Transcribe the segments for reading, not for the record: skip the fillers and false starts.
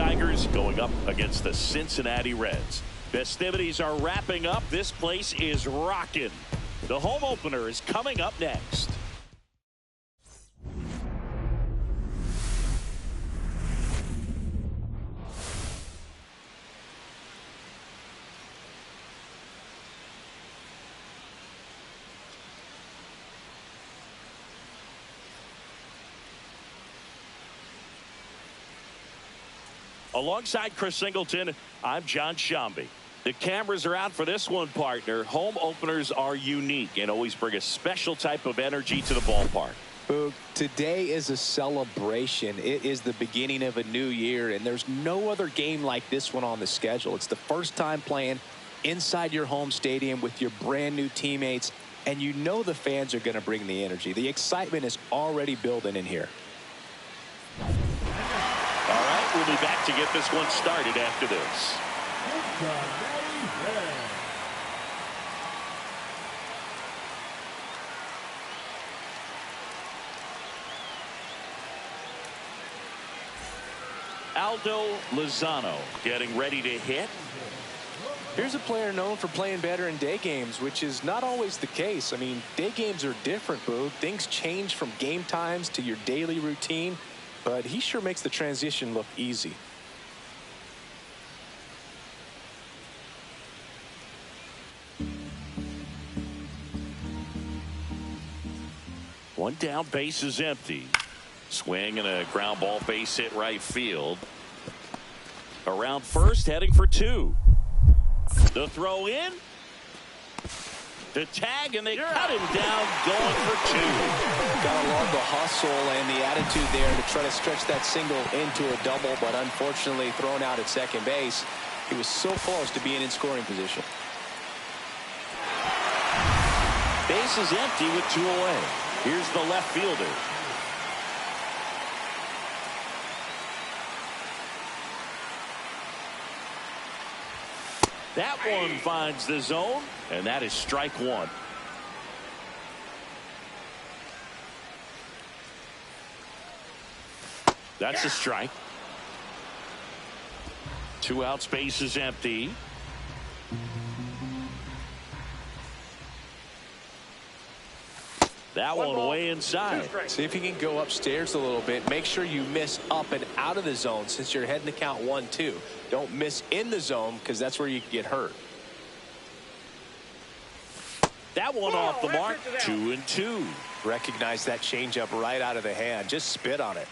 Tigers going up against the Cincinnati Reds. Festivities are wrapping up. This place is rocking. The home opener is coming up next. Alongside Chris Singleton, I'm John Shambi. The cameras are out for this one, partner. Home openers are unique and always bring a special type of energy to the ballpark. Boog, today is a celebration. It is the beginning of a new year, and there's no other game like this one on the schedule. It's the first time playing inside your home stadium with your brand new teammates, and you know the fans are going to bring the energy. The excitement is already building in here. All right, we'll be back to get this one started after this. Aldo Lozano getting ready to hit. Here's a player known for playing better in day games, which is not always the case. I mean, day games are different, Boog. Things change from game times to your daily routine. But he sure makes the transition look easy. One down, base is empty. Swing and a ground ball, base hit right field. Around first, heading for two. The throw in. The tag, and they cut him down, going for two. Gotta love the hustle and the attitude there to try to stretch that single into a double, but unfortunately thrown out at second base. He was so close to being in scoring position. Base is empty with two away. Here's the left fielder. That one finds the zone, and that is strike one. That's a strike. Two outs, base is empty. That one way inside. See if you can go upstairs a little bit. Make sure you miss up and out of the zone since you're heading to count 1-2. Don't miss in the zone because that's where you can get hurt. That one off the mark. 2-2. Recognize that changeup right out of the hand. Just spit on it.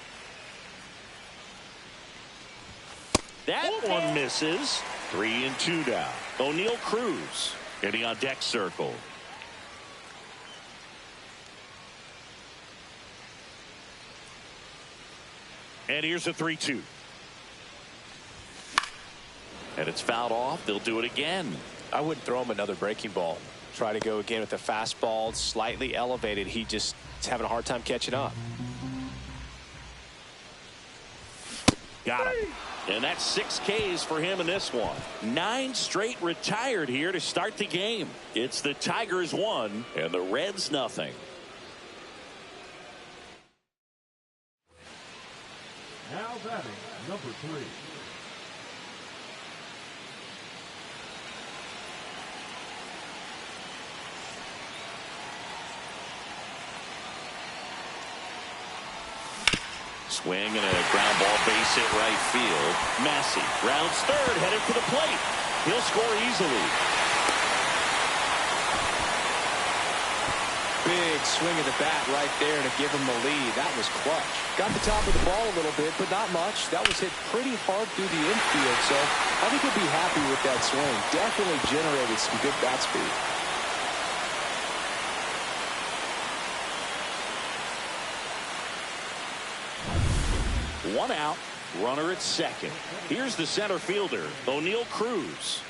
That one misses. 3-2 down. O'Neal Cruz getting on deck circle. And here's a 3-2. And it's fouled off. They'll do it again. I wouldn't throw him another breaking ball. Try to go again with the fastball, slightly elevated. He just is having a hard time catching up. Got him. And that's 6 Ks for him in this one. 9 straight retired here to start the game. It's the Tigers 1 and the Reds nothing. Now batting, number 3. Swing and a ground ball, base hit right field. Massey rounds third, headed for the plate. He'll score easily. Big swing of the bat right there to give him the lead. That was clutch. Got the top of the ball a little bit, but not much. That was hit pretty hard through the infield, so I think he'll be happy with that swing. Definitely generated some good bat speed. One out, runner at second. Here's the center fielder, O'Neal Cruz.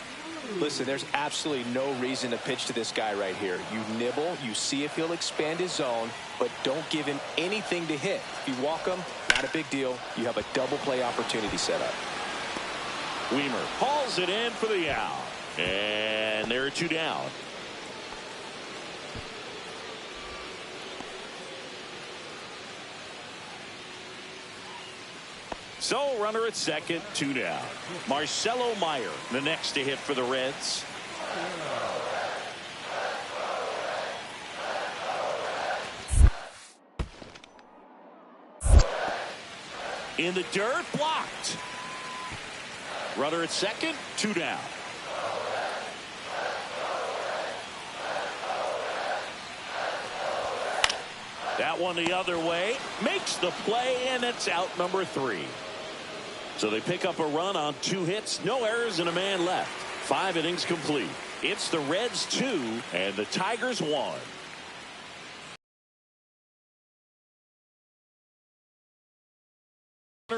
Listen, there's absolutely no reason to pitch to this guy right here. You nibble, you see if he'll expand his zone, but don't give him anything to hit. If you walk him, not a big deal. You have a double play opportunity set up. Weimer hauls it in for the out. And there are 2 down. So runner at second, 2 down. Marcelo Meyer, the next to hit for the Reds. In the dirt, blocked. Runner at second, 2 down. That one the other way, makes the play, and it's out number 3. So they pick up a run on 2 hits, no errors, and a man left. 5 innings complete. It's the Reds 2 and the Tigers 1.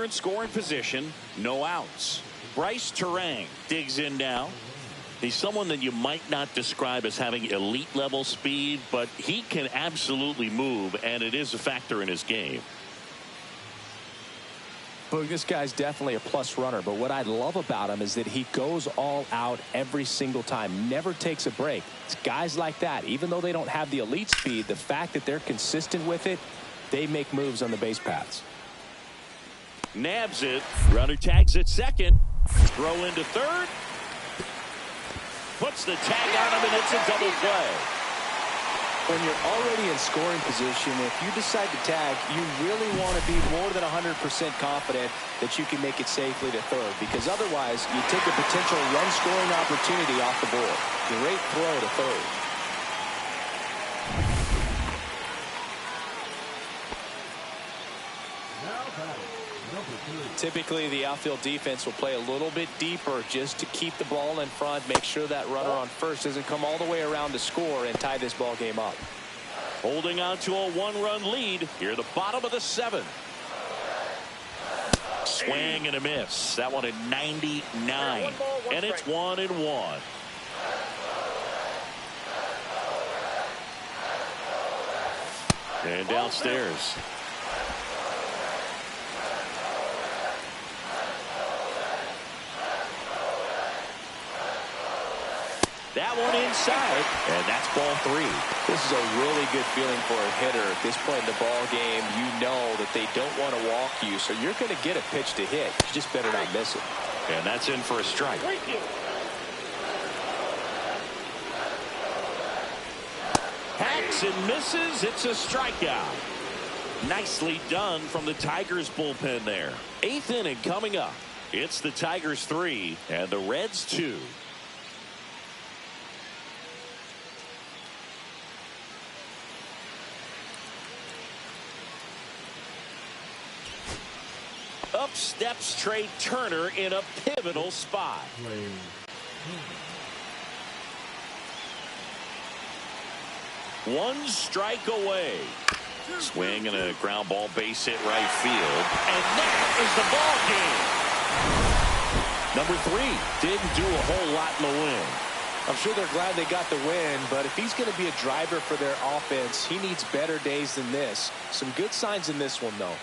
In scoring position, no outs. Bryce Terang digs in now. He's someone that you might not describe as having elite level speed, but he can absolutely move, and it is a factor in his game. But this guy's definitely a plus runner, but what I love about him is that he goes all out every single time, never takes a break. It's guys like that, even though they don't have the elite speed, the fact that they're consistent with it, they make moves on the base paths. Nabs it. Runner tags at second. Throw into third. Puts the tag on him, and it's a double play. When you're already in scoring position, if you decide to tag, you really want to be more than 100% confident that you can make it safely to third, because otherwise you take a potential run-scoring opportunity off the board. Great throw to third. Typically, the outfield defense will play a little bit deeper just to keep the ball in front, make sure that runner on first doesn't come all the way around to score and tie this ball game up. Holding on to a 1-run lead here at the bottom of the 7th. Swing and a miss. That one at 99. And it's 1-1. And downstairs. That one inside, and that's ball 3. This is a really good feeling for a hitter. At this point in the ball game, you know that they don't want to walk you, so you're going to get a pitch to hit. You just better not miss it. And that's in for a strike. Hacks and misses. It's a strikeout. Nicely done from the Tigers bullpen there. 8th inning coming up. It's the Tigers 3 and the Reds 2. Up steps Trey Turner in a pivotal spot. One strike away. Swing and a ground ball, base hit right field. And that is the ball game. Number 3 didn't do a whole lot in the win. I'm sure they're glad they got the win, but if he's going to be a driver for their offense, he needs better days than this. Some good signs in this one, though.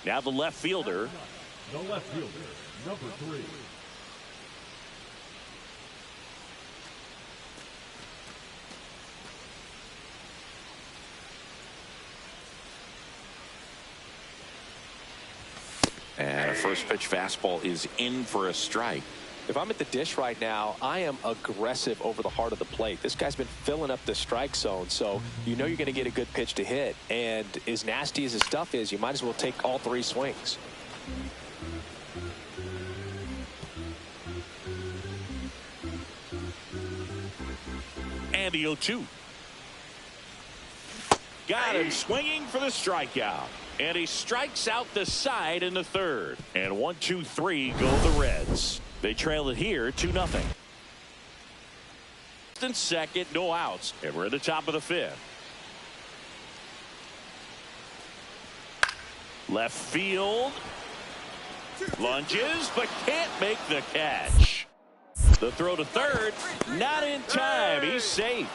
Now the left fielder. The left fielder, number 3. And a first pitch fastball is in for a strike. If I'm at the dish right now, I am aggressive over the heart of the plate. This guy's been filling up the strike zone, so you know you're going to get a good pitch to hit. And as nasty as his stuff is, you might as well take all 3 swings. And the 0-2. Got him swinging for the strikeout. And he strikes out the side in the 3rd. And 1, 2, 3 go the Reds. They trail it here 2-0. In second, no outs. And we're in the top of the 5th. Left field. Lunges, but can't make the catch. The throw to 3rd. Not in time. He's safe.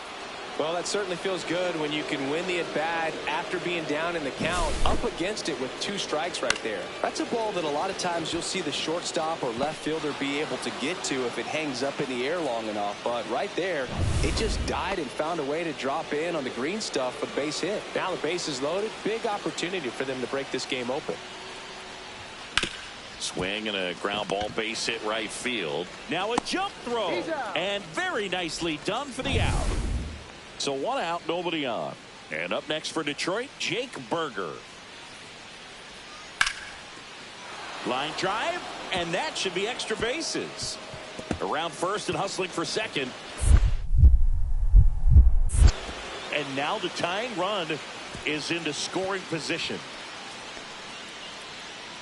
Well, that certainly feels good when you can win the at-bat after being down in the count, up against it with 2 strikes right there. That's a ball that a lot of times you'll see the shortstop or left fielder be able to get to if it hangs up in the air long enough. But right there, it just died and found a way to drop in on the green stuff for the base hit. Now the base is loaded. Big opportunity for them to break this game open. Swing and a ground ball base hit right field. Now a jump throw. And very nicely done for the out. So 1 out, nobody on. And up next for Detroit, Jake Berger. Line drive, and that should be extra bases. Around first and hustling for second. And now the tying run is into scoring position.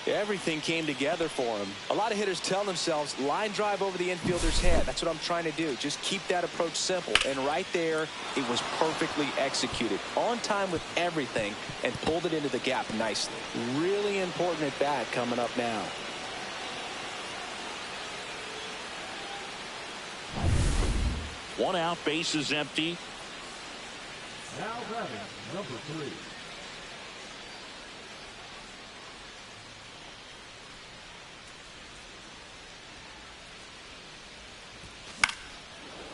Everything came together for him. A lot of hitters tell themselves line drive over the infielder's head. That's what I'm trying to do. Just keep that approach simple. And right there, it was perfectly executed. On time with everything and pulled it into the gap nicely. Really important at bat coming up now. One out, base is empty. Now batting, number 3.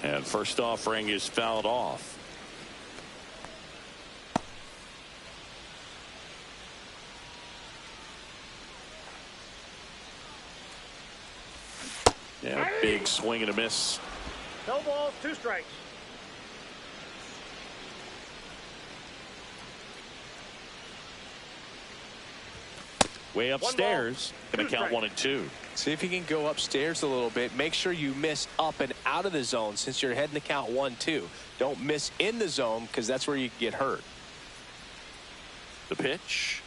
And first offering is fouled off. Yeah, big swing and a miss. No balls, 2 strikes. Way upstairs. Going to count 1 and 2. See if you can go upstairs a little bit. Make sure you miss up and out of the zone since you're heading to count 1-2. Don't miss in the zone because that's where you get hurt. The pitch.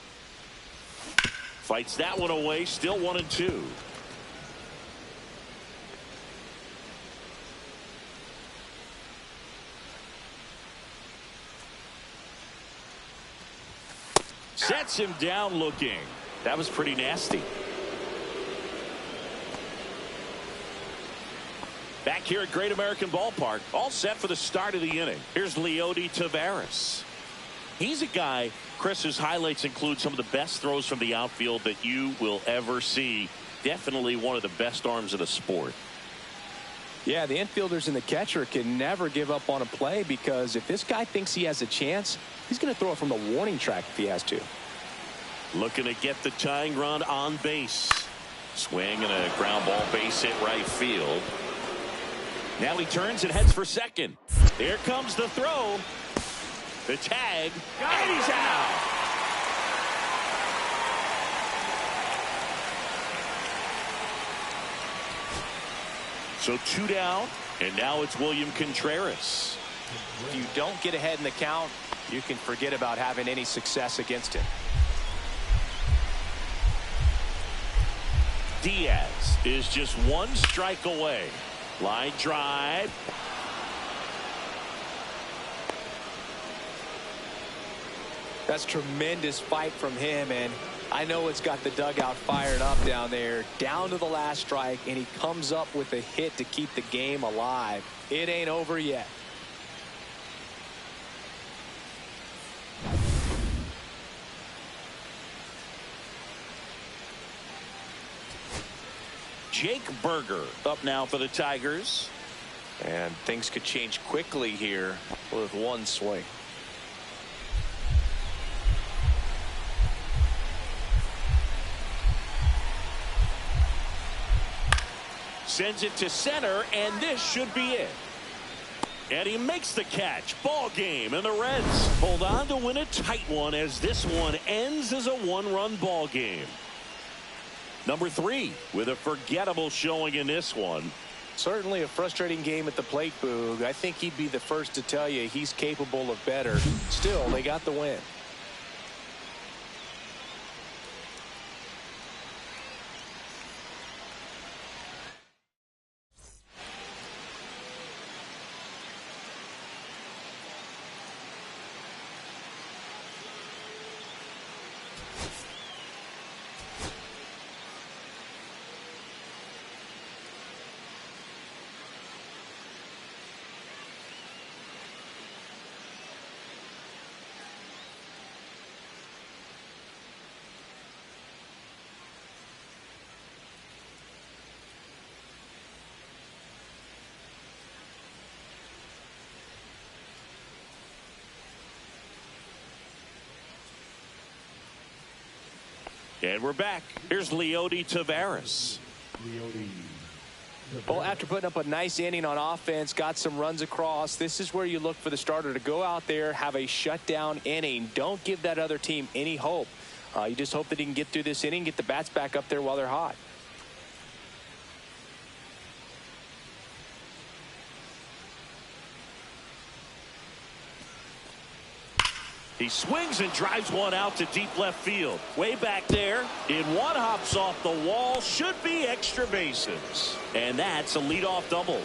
Fights that one away. Still 1 and 2. Sets him down looking. That was pretty nasty. Back here at Great American Ballpark, all set for the start of the inning. Here's Leody Taveras. He's a guy, Chris's highlights include some of the best throws from the outfield that you will ever see. Definitely one of the best arms of the sport. Yeah, the infielders and the catcher can never give up on a play because if this guy thinks he has a chance, he's going to throw it from the warning track if he has to. Looking to get the tying run on base. Swing and a ground ball base hit right field. Now he turns and heads for second. Here comes the throw. The tag. And he's out. So 2 down. And now it's William Contreras. If you don't get ahead in the count, you can forget about having any success against him. Diaz is just 1 strike away. Line drive. That's tremendous fight from him, and I know it's got the dugout fired up down there. Down to the last strike, and he comes up with a hit to keep the game alive. It ain't over yet. Jake Berger up now for the Tigers. And things could change quickly here with 1 swing. sends it to center, and this should be it. And he makes the catch. Ball game, and the Reds hold on to win a tight one as this one ends as a one-run ball game. Number 3 with a forgettable showing in this one. Certainly a frustrating game at the plate, Boog. I think he'd be the first to tell you he's capable of better. Still, they got the win. And we're back. Here's Leody Taveras. Well, after putting up a nice inning on offense, got some runs across, this is where you look for the starter to go out there, have a shutdown inning. Don't give that other team any hope. You just hope that he can get through this inning, get the bats back up there while they're hot. He swings and drives one out to deep left field. Way back there. In one, hops off the wall. Should be extra bases. And that's a leadoff double.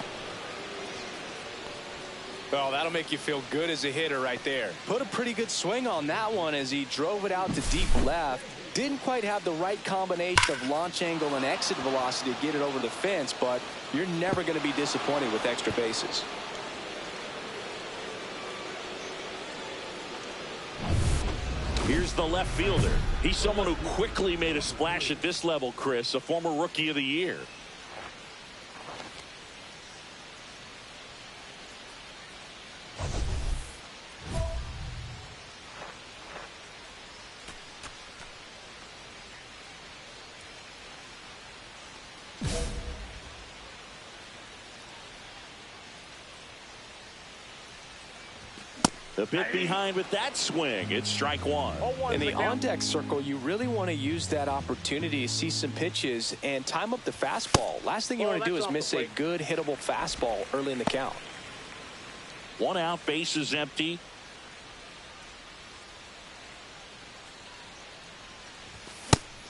Oh, that'll make you feel good as a hitter right there. Put a pretty good swing on that one as he drove it out to deep left. Didn't quite have the right combination of launch angle and exit velocity to get it over the fence, but you're never going to be disappointed with extra bases. Here's the left fielder. He's someone who quickly made a splash at this level, Chris, a former Rookie of the Year. A bit behind with that swing. It's strike one. In the on-deck circle, you really want to use that opportunity to see some pitches and time up the fastball. Last thing you want to do is miss a good hittable fastball early in the count. 1 out, base is empty.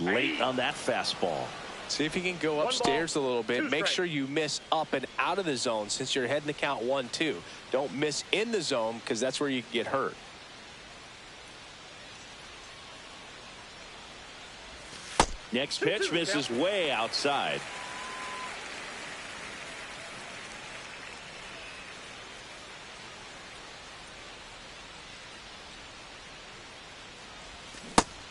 Late on that fastball. See if you can go upstairs a little bit. Make sure you miss up and out of the zone since you're heading the count 1-2. Don't miss in the zone because that's where you can get hurt. Next pitch misses way outside.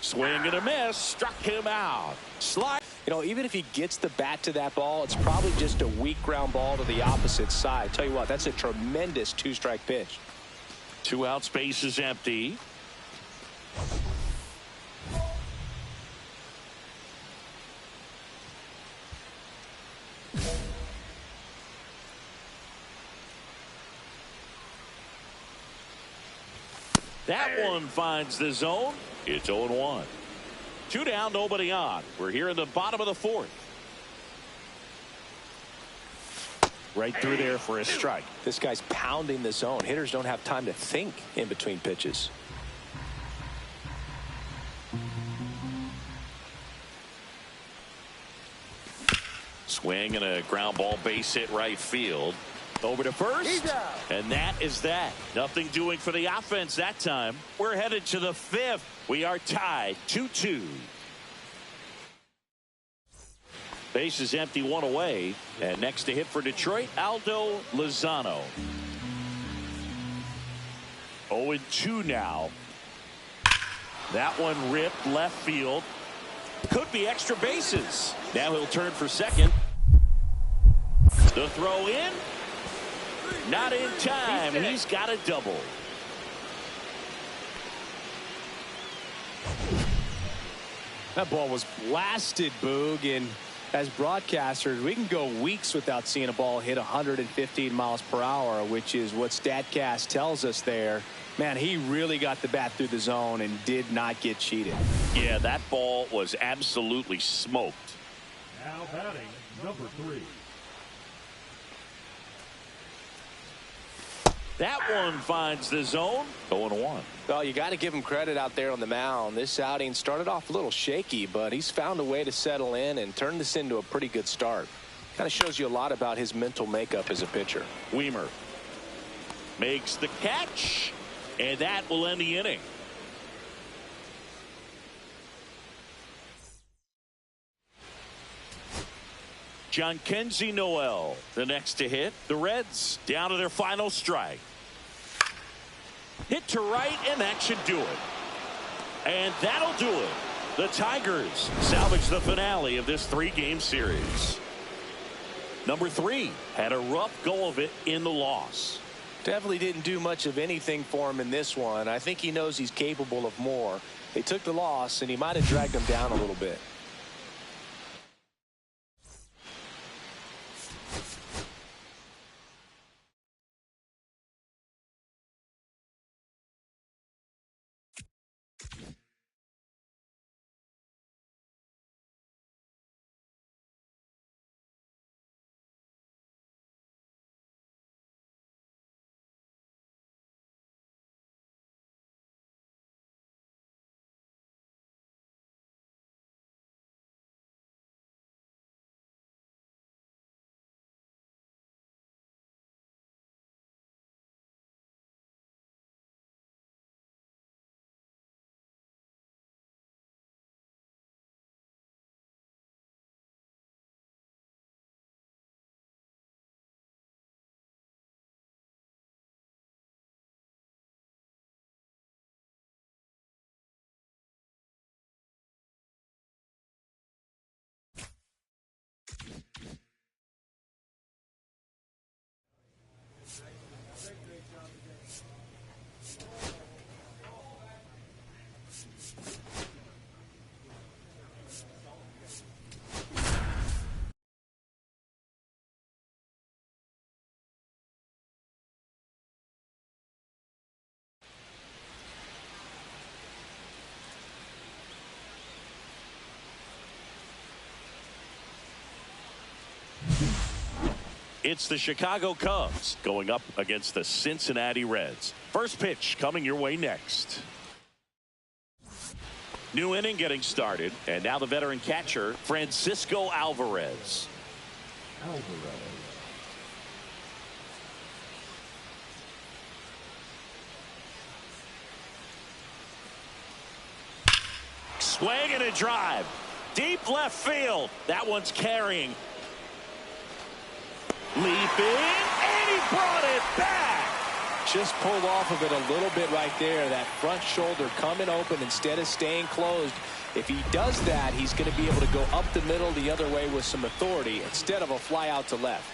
Swing and a miss. Struck him out. Slide. You know, even if he gets the bat to that ball, it's probably just a weak ground ball to the opposite side. Tell you what, that's a tremendous 2-strike pitch. 2 out, space is empty. That one finds the zone. It's 0-1. 2 down, nobody on. We're here in the bottom of the 4th. Right through there for a strike. This guy's pounding the zone. Hitters don't have time to think in between pitches. Swing and a ground ball, base hit right field. Over to first. And that is that. Nothing doing for the offense that time. We're headed to the 5th. We are tied 2-2. Base is empty, 1 away. And next to hit for Detroit, Aldo Lozano. 0-2 now. That one ripped left field. Could be extra bases. Now he'll turn for second. The throw in. Not in time. He's got a double. That ball was blasted, Boog, and As broadcasters, we can go weeks without seeing a ball hit 115 miles per hour, which is what StatCast tells us there. Man, he really got the bat through the zone and did not get cheated. Yeah, that ball was absolutely smoked. Now batting, number 3. That one finds the zone. 0-1. Well, you got to give him credit out there on the mound. This outing started off a little shaky, but he's found a way to settle in and turn this into a pretty good start. Kind of shows you a lot about his mental makeup as a pitcher. Weimer makes the catch, and that will end the inning. Jhonkensy Noel, the next to hit. The Reds down to their final strike. Hit to right, and that should do it. And that'll do it. The Tigers salvage the finale of this 3-game series. Number 3 had a rough go of it in the loss. Definitely didn't do much of anything for him in this one. I think he knows he's capable of more. They took the loss, and he might have dragged him down a little bit. It's the Chicago Cubs going up against the Cincinnati Reds. First pitch coming your way next. New inning getting started, and now the veteran catcher Francisco Alvarez. Swing and a drive. Deep left field. That one's carrying. Leaping, and he brought it back. Just pulled off of it a little bit right there. That front shoulder coming open instead of staying closed. If he does that, he's going to be able to go up the middle the other way with some authority instead of a fly out to left.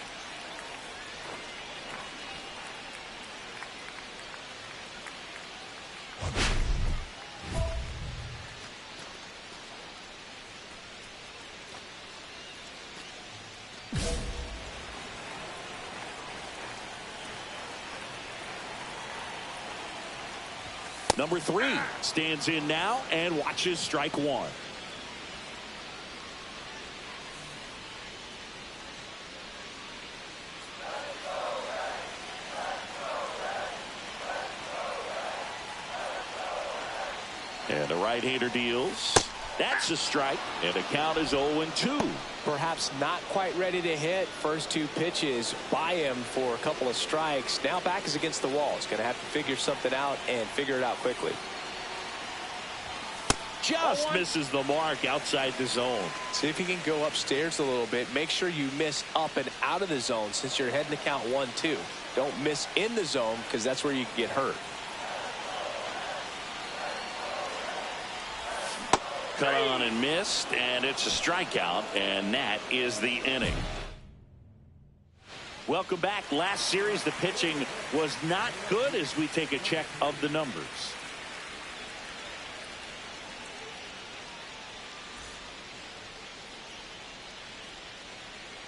Number 3 stands in now and watches strike 1. And the right-hander deals. That's a strike, and the count is 0-2. Perhaps not quite ready to hit. First 2 pitches by him for a couple of strikes. Now back is against the wall. He's going to have to figure something out and figure it out quickly. Just misses the mark outside the zone. See if he can go upstairs a little bit. Make sure you miss up and out of the zone since you're heading to count 1-2. Don't miss in the zone because that's where you can get hurt. Cut on and missed, and it's a strikeout, and that is the inning. Welcome back. Last series, the pitching was not good as we take a check of the numbers.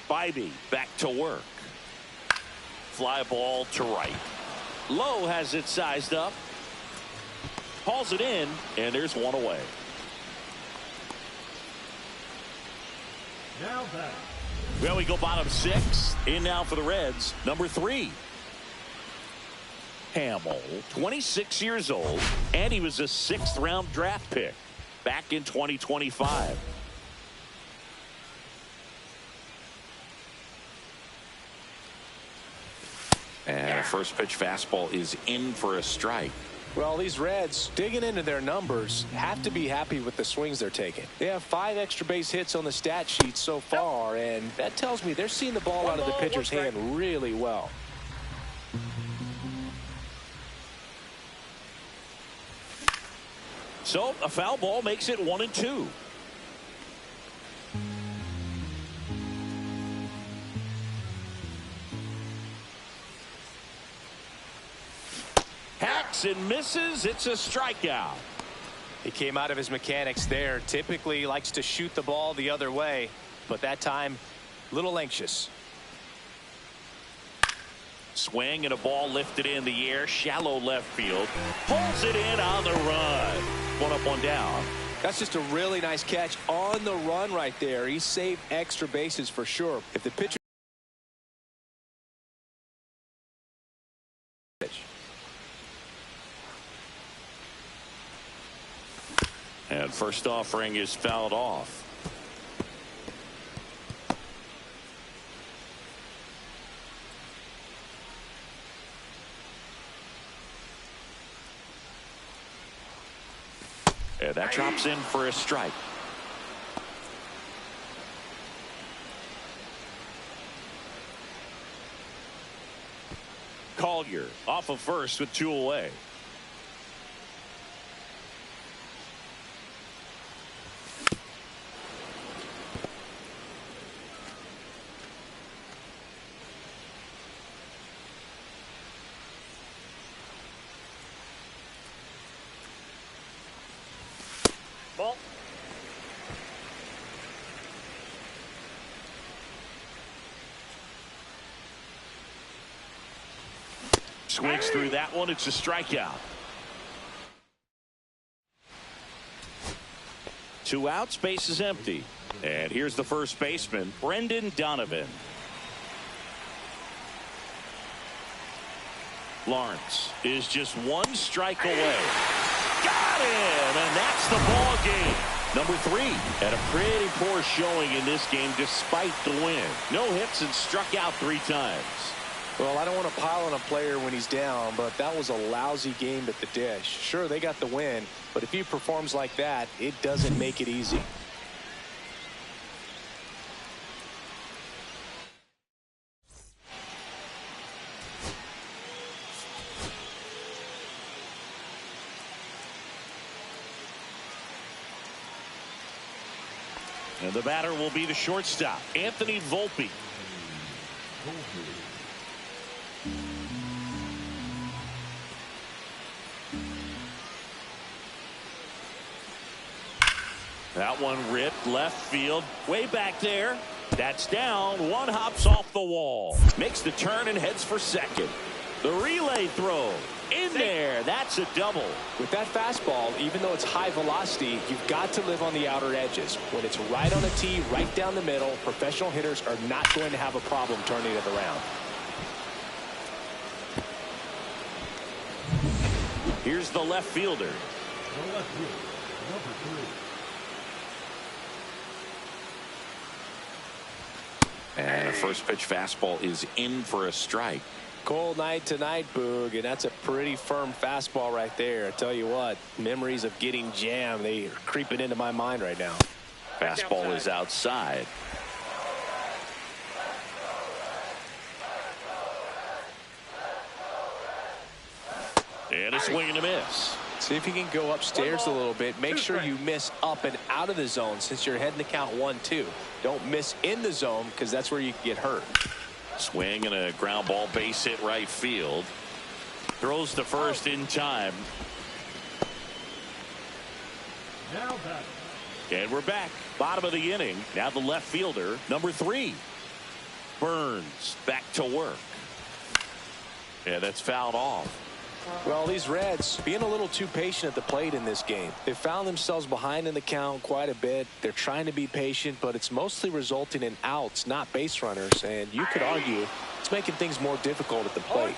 Spivey back to work. Fly ball to right. Lowe has it sized up. Hauls it in, and there's one away. Now back. Well, we go bottom 6. In now for the Reds, number 3. Hamill, 26 years old, and he was a 6th-round draft pick back in 2025. And first pitch fastball is in for a strike. Well, these Reds, digging into their numbers, have to be happy with the swings they're taking. They have 5 extra base hits on the stat sheet so far, and that tells me they're seeing the ball out of the pitcher's hand really well. So a foul ball makes it 1-2. Hacks and misses. It's a strikeout. He came out of his mechanics there. Typically likes to shoot the ball the other way, but that time a little anxious. Swing and a ball lifted in the air. Shallow left field. Pulls it in on the run. 1 up, 1 down. That's just a really nice catch on the run right there. He saved extra bases for sure. If the pitcher and first offering is fouled off. And that drops in for a strike. Collier off of first with 2 away. Ball. Swings through that one. It's a strikeout. 2 outs, base is empty. And here's the first baseman, Brendan Donovan. Lawrence is just 1 strike away. Got him, and that's the ball game. Number 3, and a pretty poor showing in this game despite the win. No hits and struck out 3 times. Well, I don't want to pile on a player when he's down, but that was a lousy game at the dish. Sure, they got the win, but if he performs like that, it doesn't make it easy. And the batter will be the shortstop, Anthony Volpe. That one ripped left field, way back there. That's down. 1 hops off the wall. Makes the turn and heads for second. The relay throw. In there. That's a double. With that fastball, even though it's high velocity, you've got to live on the outer edges. When it's right on a tee, right down the middle, professional hitters are not going to have a problem turning it around. Here's the left fielder. The left fielder, number 3. And a first pitch fastball is in for a strike. Cold night tonight, Boog, and that's a pretty firm fastball right there. I tell you what, memories of getting jammed, they are creeping into my mind right now. Fastball is outside. And a swing and a miss. See if you can go upstairs a little bit. Make sure you miss up and out of the zone since you're heading to count 1-2. Don't miss in the zone because that's where you can get hurt. Swing and a ground ball, base hit right field. Throws to first in time. Now batting. And we're back. Bottom of the inning. Now the left fielder, number 3. Burns back to work. Yeah, that's fouled off. Well, these Reds being a little too patient at the plate in this game. They found themselves behind in the count quite a bit. They're trying to be patient, but it's mostly resulting in outs, not base runners. And you could argue it's making things more difficult at the plate.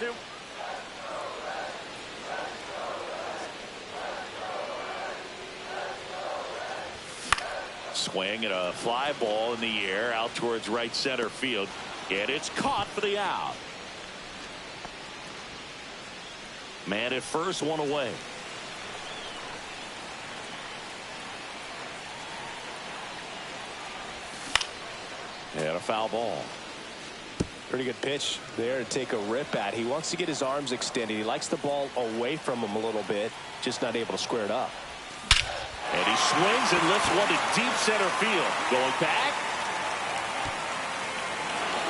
Swing and a fly ball in the air out towards right center field. And it's caught for the out. Man at first, one away. And a foul ball. Pretty good pitch there to take a rip at. He wants to get his arms extended. He likes the ball away from him a little bit, just not able to square it up. And he swings and lifts one to deep center field. Going back.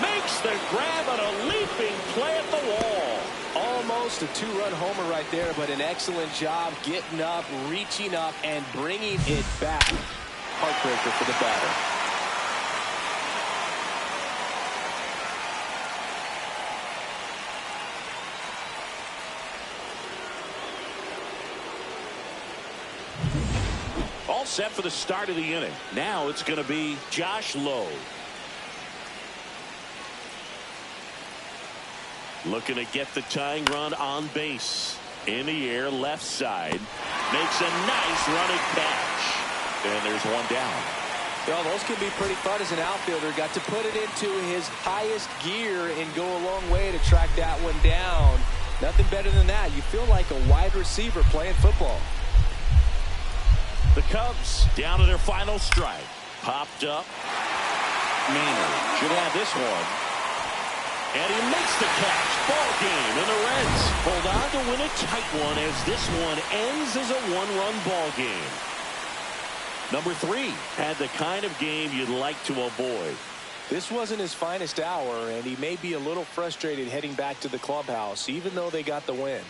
Makes the grab on a leaping play at the wall. Almost a two-run homer right there, but an excellent job getting up, reaching up, and bringing it back. Heartbreaker for the batter. All set for the start of the inning. Now it's going to be Josh Lowe. Looking to get the tying run on base. In the air, left side. Makes a nice running catch. And there's one down. Well, those can be pretty fun as an outfielder. Got to put it into his highest gear and go a long way to track that one down. Nothing better than that. You feel like a wide receiver playing football. The Cubs down to their final strike. Popped up. Maynard should have this one. And he makes the catch. Ball game, and the Reds hold on to win a tight one as this one ends as a one-run ball game. Number 3 had the kind of game you'd like to avoid. This wasn't his finest hour, and he may be a little frustrated heading back to the clubhouse, even though they got the win.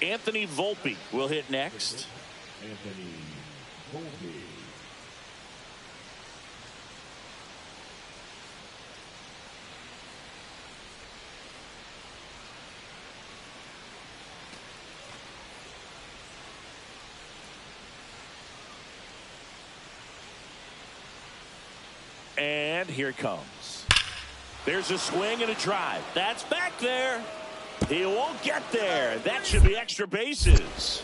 Anthony Volpe will hit next. Anthony Volpe. And here it comes. There's a swing and a drive. That's back there. He won't get there. That should be extra bases.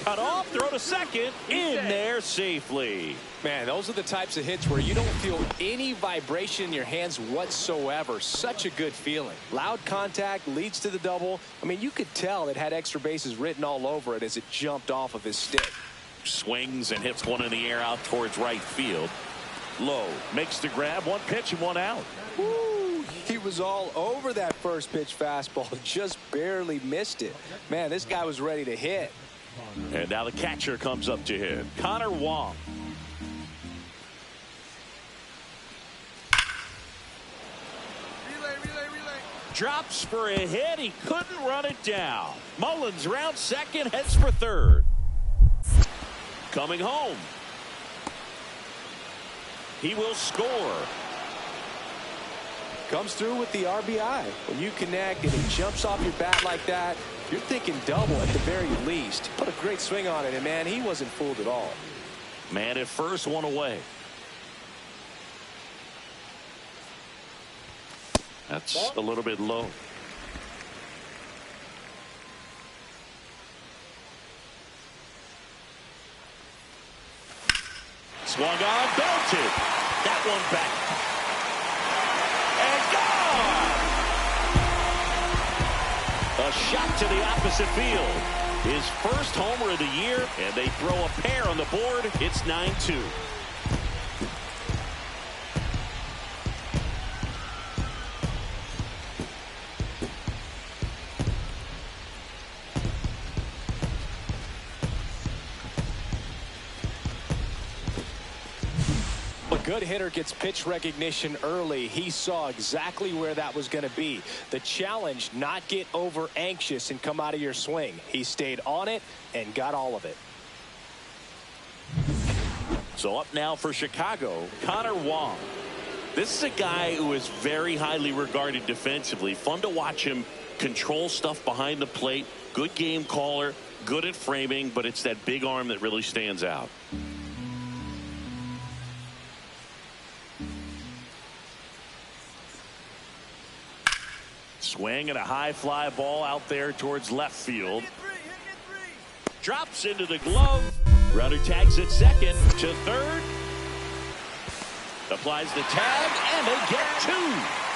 Cut off, throw to second, in there safely. Man, those are the types of hits where you don't feel any vibration in your hands whatsoever. Such a good feeling. Loud contact leads to the double. I mean, you could tell it had extra bases written all over it as it jumped off of his stick. Swings and hits one in the air out towards right field. Lowe makes the grab, one pitch and one out. Woo! He was all over that first pitch fastball, just barely missed it. Man, this guy was ready to hit. And now the catcher comes up to him, Connor Wong. Relay. Drops for a hit. He couldn't run it down. Mullins round second, heads for third. Coming home. He will score. Comes through with the RBI. When you connect and he jumps off your bat like that, you're thinking double at the very least. Put a great swing on it, and man, he wasn't fooled at all. Man at first, one away. That's a little bit low. Swung on, belted. That one back. And gone! A shot to the opposite field. His first homer of the year, and they throw a pair on the board. It's 9-2. A good hitter gets pitch recognition early. He saw exactly where that was going to be. The challenge, not get over anxious and come out of your swing. He stayed on it and got all of it. So up now for Chicago, Connor Wong. This is a guy who is very highly regarded defensively. Fun to watch him control stuff behind the plate. Good game caller, good at framing, but it's that big arm that really stands out. Swing and a high fly ball out there towards left field. Drops into the glove. Runner tags at second to third. Applies the tag, and they get two.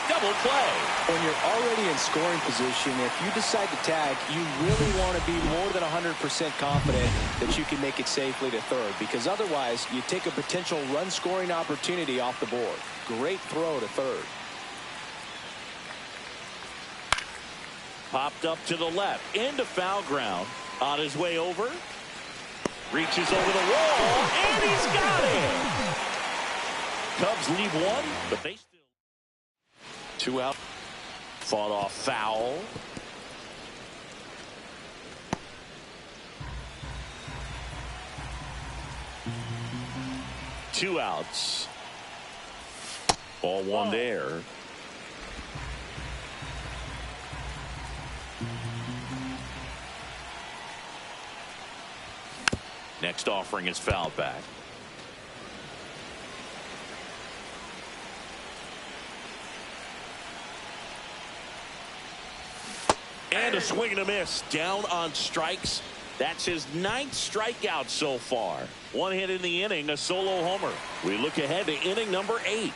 Double play. When you're already in scoring position, if you decide to tag, you really want to be more than 100% confident that you can make it safely to third, because otherwise you take a potential run scoring opportunity off the board. Great throw to third. Popped up to the left, into foul ground. On his way over. Reaches over the wall, and he's got it. Cubs leave one, but they still. Two out. Fought off foul. Two outs. Ball one there. Next offering is fouled back. And a swing and a miss. Down on strikes. That's his 9th strikeout so far. One hit in the inning, a solo homer. We look ahead to inning number 8.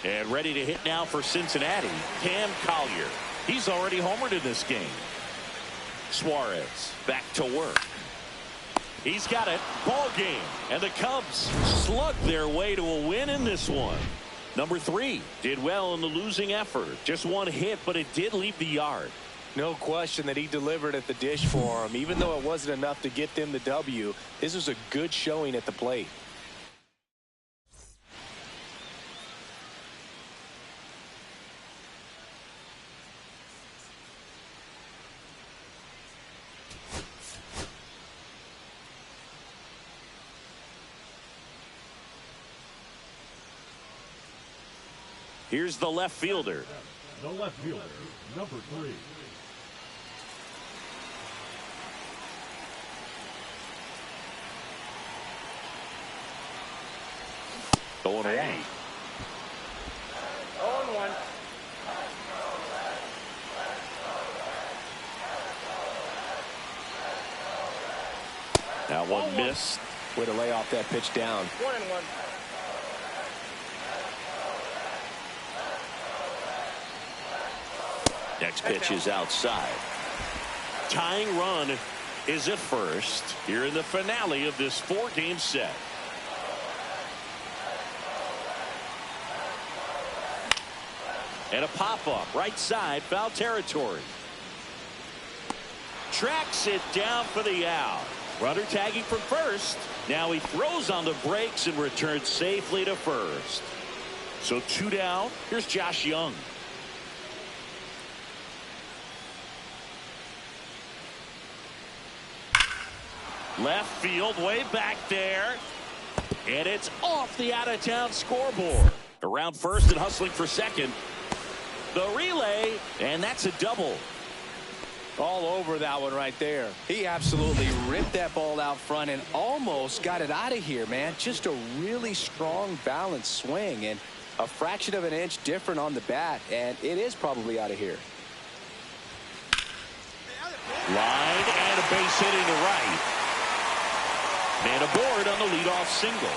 And ready to hit now for Cincinnati, Cam Collier. He's already homered in this game. Suarez back to work. He's got it. Ball game. And the Cubs slug their way to a win in this one. Number 3 did well in the losing effort. Just one hit, but it did leave the yard. No question that he delivered at the dish for him. Even though it wasn't enough to get them the W, this was a good showing at the plate. Here's the left fielder. The left fielder, number 3. Going away. 0-1. That one missed. Way to lay off that pitch down. 1-1. Next pitch is outside. Tying run is at first here in the finale of this 4-game set. And a pop-up right side, foul territory. Tracks it down for the out. Runner tagging from first. Now he throws on the brakes and returns safely to first. So 2 down. Here's Josh Young. Left field, way back there. And it's off the out-of-town scoreboard. Around first and hustling for second. The relay, and that's a double. All over that one right there. He absolutely ripped that ball out front and almost got it out of here, man. Just a really strong, balanced swing, and a fraction of an inch different on the bat, and it is probably out of here. Line and a base hit into right. Man aboard on the leadoff single.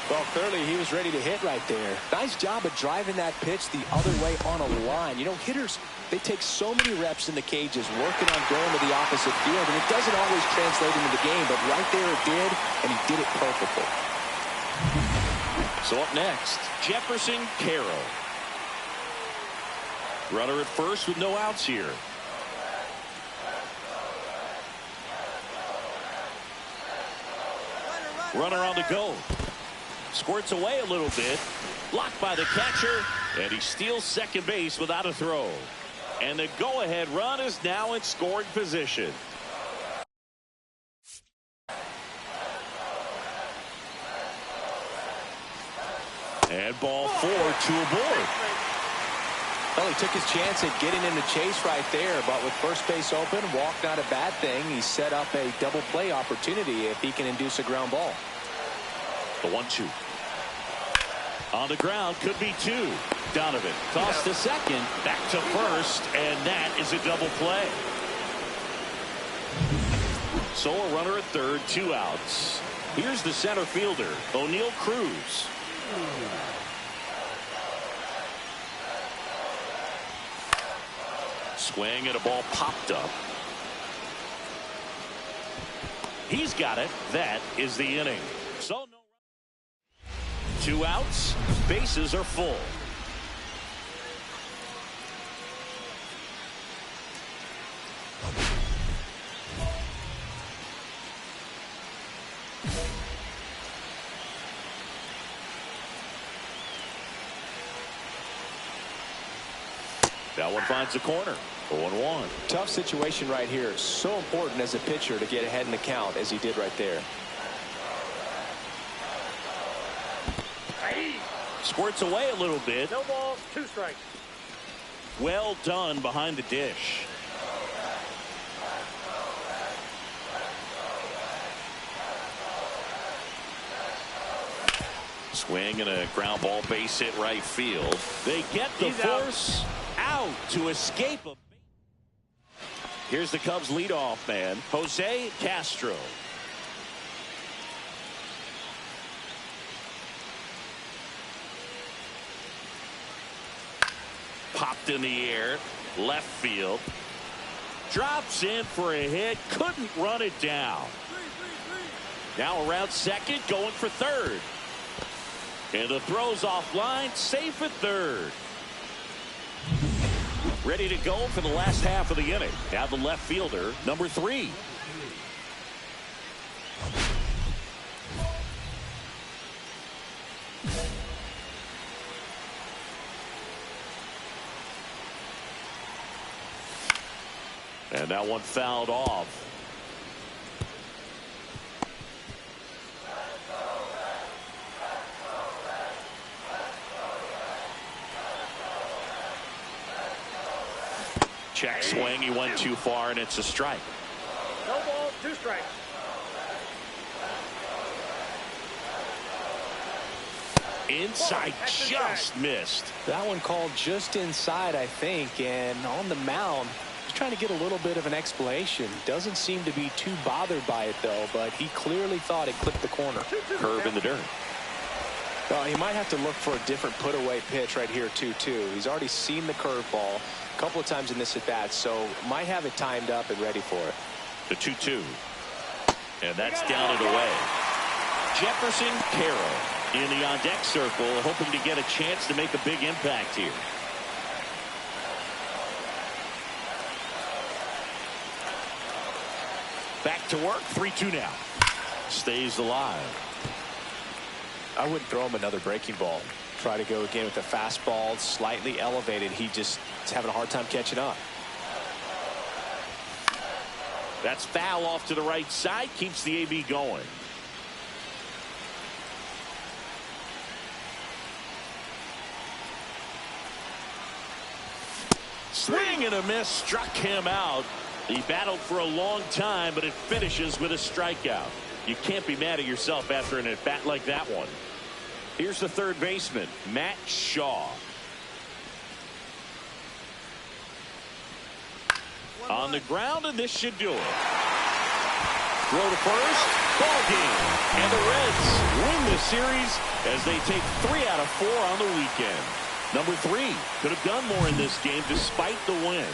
Well, clearly he was ready to hit right there. Nice job of driving that pitch the other way on a line. You know, hitters, they take so many reps in the cages working on going to the opposite field, and it doesn't always translate into the game, but right there it did, and he did it perfectly. So up next, Jefferson Carroll. Runner at first with no outs here. Runner on the go. Squirts away a little bit. Blocked by the catcher. And he steals second base without a throw. And the go-ahead run is now in scoring position. And ball 4, 2 aboard. Well, he took his chance at getting in the chase right there, but with first base open, walk not a bad thing. He set up a double play opportunity if he can induce a ground ball. The 1-2. On the ground, could be 2. Donovan tossed to second, back to first, and that is a double play. So a runner at third, 2 outs. Here's the center fielder, O'Neal Cruz. Swing and a ball popped up. He's got it. That is the inning. So no. 2 outs. Bases are full. That one finds the corner. 0-1. Tough situation right here. So important as a pitcher to get ahead in the count as he did right there. Squirts away a little bit. No balls, 2 strikes. Well done behind the dish. Swing and a ground ball base hit right field. They get the force out to escape a. Here's the Cubs leadoff man, Jose Castro. Popped in the air, left field. Drops in for a hit, couldn't run it down. Now around second, going for third. And the throw's offline, safe at third. Ready to go for the last half of the inning. Now the left fielder, number 3. And that one fouled off. Check swing. He went too far, and it's a strike. No balls, 2 strikes. Inside, just missed. That one called just inside, I think, and on the mound, he's trying to get a little bit of an explanation. Doesn't seem to be too bothered by it, though, but he clearly thought it clipped the corner. Curve in the dirt. He might have to look for a different put-away pitch right here, 2-2. He's already seen the curveball a couple of times in this at-bat, so might have it timed up and ready for it. The 2-2. And that's down and away. Jefferson Carroll in the on-deck circle, hoping to get a chance to make a big impact here. Back to work, 3-2 now. Stays alive. I wouldn't throw him another breaking ball. Try to go again with a fastball, slightly elevated. He just is having a hard time catching up. That's foul off to the right side, keeps the AB going. Swing and a miss, struck him out. He battled for a long time, but it finishes with a strikeout. You can't be mad at yourself after an at-bat like that one. Here's the third baseman, Matt Shaw. On the ground, and this should do it. Throw to first. Ball game. And the Reds win this series as they take 3 out of 4 on the weekend. Number 3 could have done more in this game despite the win.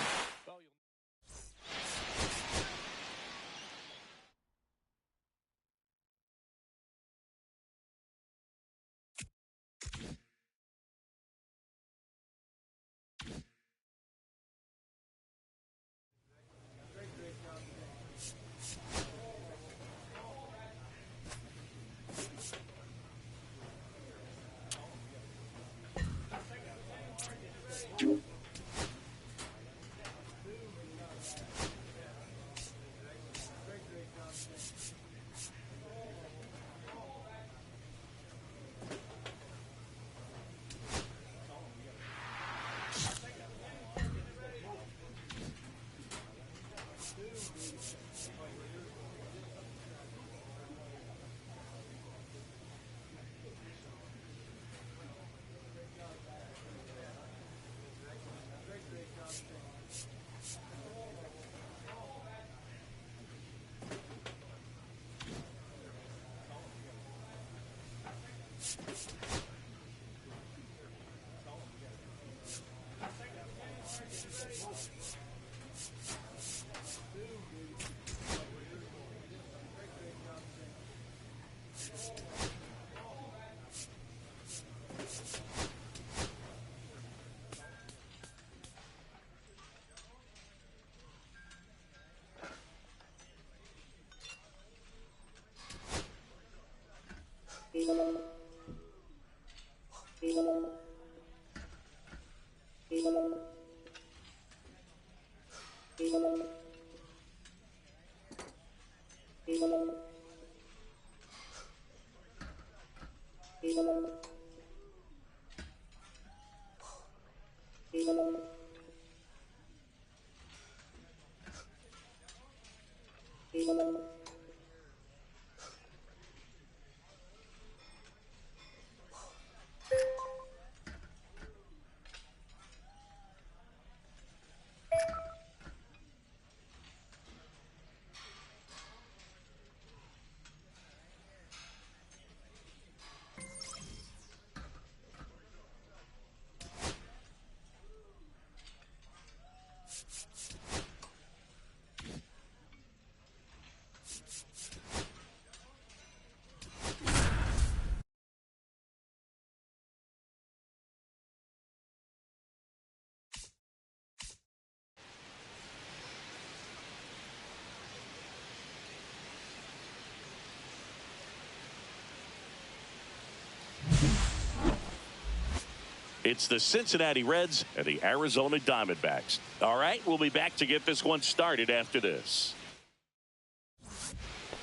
It's the Cincinnati Reds and the Arizona Diamondbacks. All right, we'll be back to get this one started after this.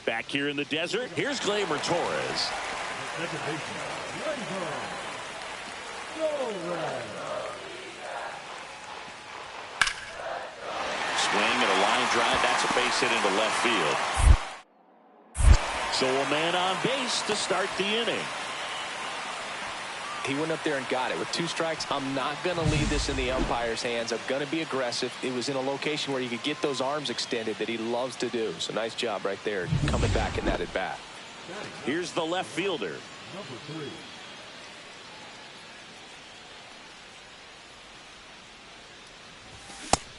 Back here in the desert, here's Gleyber Torres. Swing and a line drive. That's a base hit into left field. So a man on base to start the inning. He went up there and got it with 2 strikes. I'm not going to leave this in the umpire's hands. I'm going to be aggressive. It was in a location where you could get those arms extended that he loves to do. So nice job right there coming back in that at bat. Here's the left fielder. Number 3.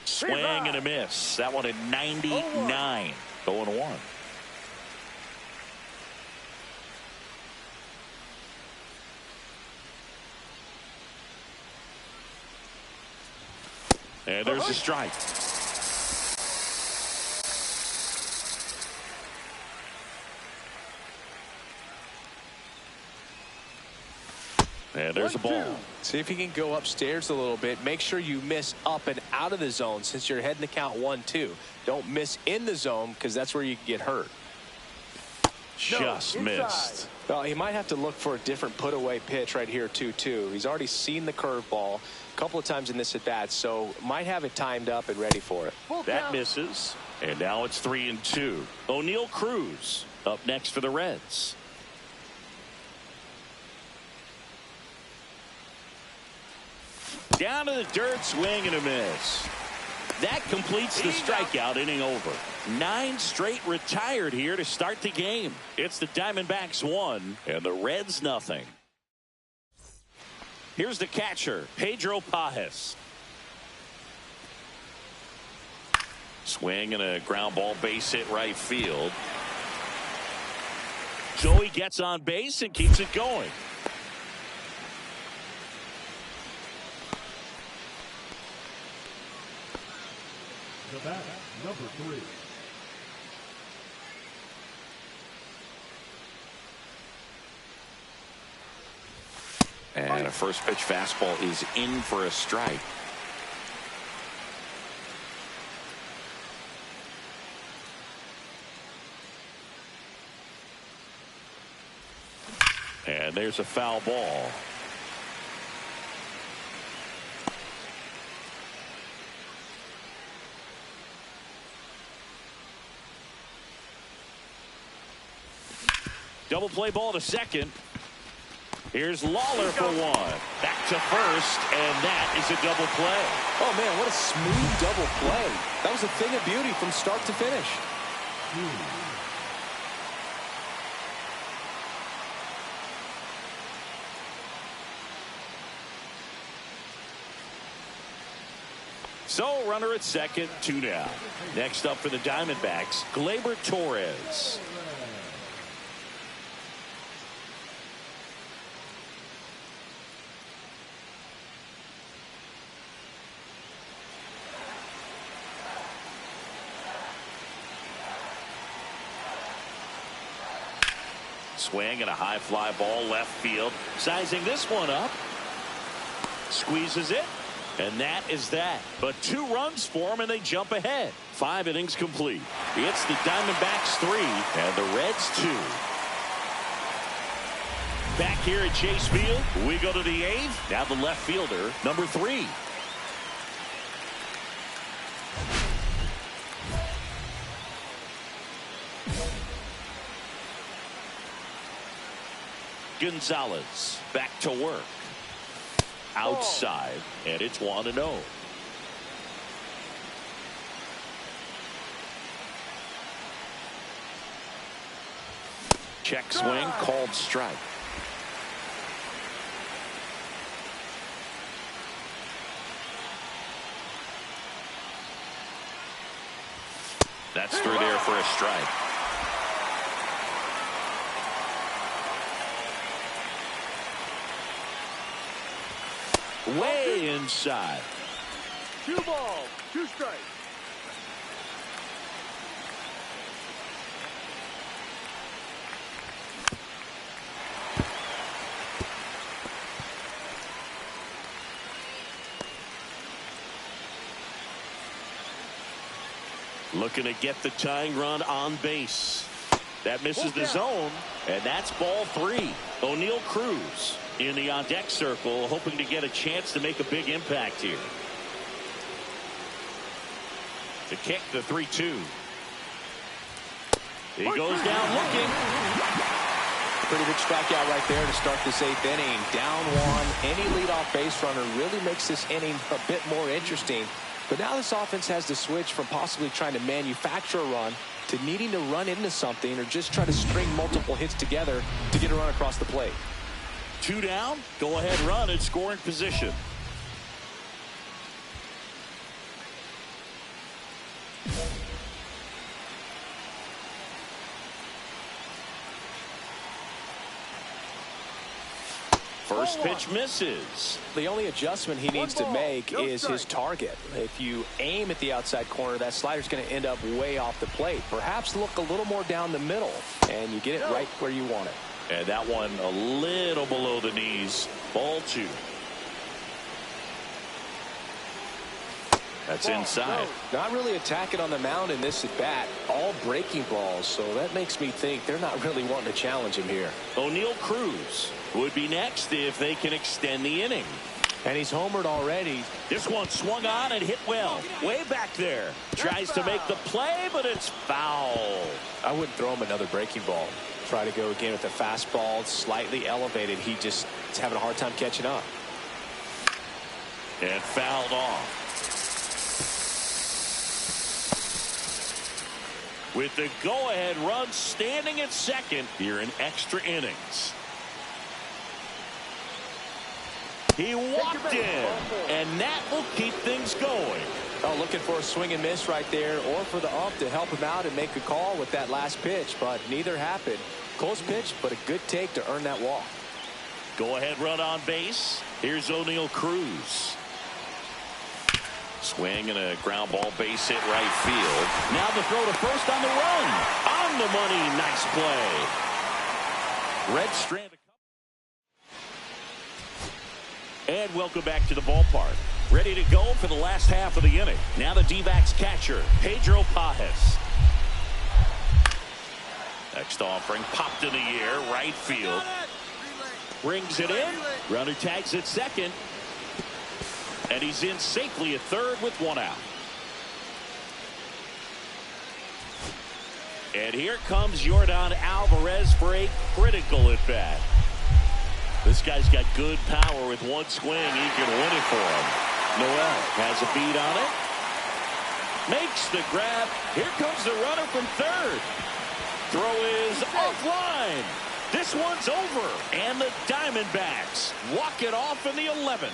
Swing and a miss. That one at 99. 0-1. And there's a strike. And there's a ball. See if you can go upstairs a little bit. Make sure you miss up and out of the zone since you're heading to count 1-2. Don't miss in the zone because that's where you can get hurt. Just missed. Well, he might have to look for a different put away pitch right here 2-2. He's already seen the curveball a couple of times in this at bat, so might have it timed up and ready for it. That misses, and now it's 3-2. O'Neal Cruz up next for the Reds. Down to the dirt, swing and a miss. That completes the strikeout inning over. 9 straight retired here to start the game. It's the Diamondbacks 1 and the Reds nothing. Here's the catcher, Pedro Pajes. Swing and a ground ball base hit right field. Joey gets on base and keeps it going. The bat, number 3. And a first pitch fastball is in for a strike. And there's a foul ball. Double play ball to second. Here's Lawler for 1. Back to first, and that is a double play. Oh, man, what a smooth double play. That was a thing of beauty from start to finish. So, runner at second, 2 down. Next up for the Diamondbacks, Gleyber Torres. Swing and a high fly ball left field. Sizing this one up. Squeezes it. And that is that. But 2 runs for them, and they jump ahead. 5 innings complete. It's the Diamondbacks 3 and the Reds 2. Back here at Chase Field, we go to the 8th. Now the left fielder, number 3. Gonzalez back to work. Outside, and it's 1-0. Check swing, called strike. That's through there for a strike. Way inside. 2 balls, 2 strikes. Looking to get the tying run on base. That misses the zone, and that's ball 3. O'Neal Cruz in the on-deck circle, hoping to get a chance to make a big impact here. The kick, the 3-2. He goes down looking. Pretty big strikeout right there to start this 8th inning. Down 1. Any leadoff base runner really makes this inning a bit more interesting. But now this offense has to switch from possibly trying to manufacture a run to needing to run into something or just try to string multiple hits together to get a run across the plate. 2 down, go ahead run in scoring position. First pitch misses. The only adjustment he needs to make is his target. If you aim at the outside corner, that slider's going to end up way off the plate. Perhaps look a little more down the middle, and you get it right where you want it. And that one a little below the knees. Ball 2. That's inside. Not really attacking on the mound in this at bat. All breaking balls, so that makes me think they're not really wanting to challenge him here. O'Neal Cruz would be next if they can extend the inning. And he's homered already. This one swung on and hit well. Way back there. Tries to make the play, but it's foul. I wouldn't throw him another breaking ball. Try to go again with the fastball, slightly elevated. He just is having a hard time catching up. And fouled off. with the go-ahead run standing at second here in extra innings. He walked in, and that will keep things going. Oh, looking for a swing and miss right there, or for the ump to help him out and make a call with that last pitch, but neither happened. Close pitch, but a good take to earn that walk. Go-ahead run on base. Here's O'Neal Cruz. Swing and a ground ball base hit right field. Now the throw to first on the run. On the money. Nice play. Red strand. And welcome back to the ballpark. Ready to go for the last half of the inning. Now the D-backs catcher, Pedro Pajes. Next offering, popped in the air, right field. Brings it in. Runner tags at second. And he's in safely at third with one out. And here comes Yordan Alvarez for a critical at bat. This guy's got good power. With one swing, he can win it for him. Noel has a beat on it. Makes the grab. Here comes the runner from third. Throw is offline. This one's over. And the Diamondbacks walk it off in the 11th.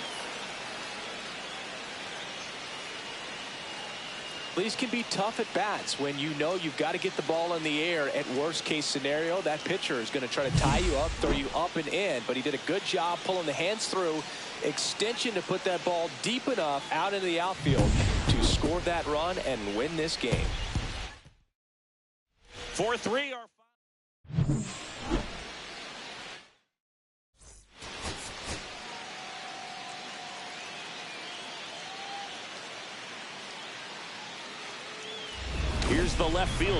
These can be tough at bats when you know you've got to get the ball in the air. At worst case scenario, that pitcher is going to try to tie you up, throw you up and in. But he did a good job pulling the hands through. Extension to put that ball deep enough out into the outfield to score that run and win this game. 4-3 or 5. Here's the left fielder.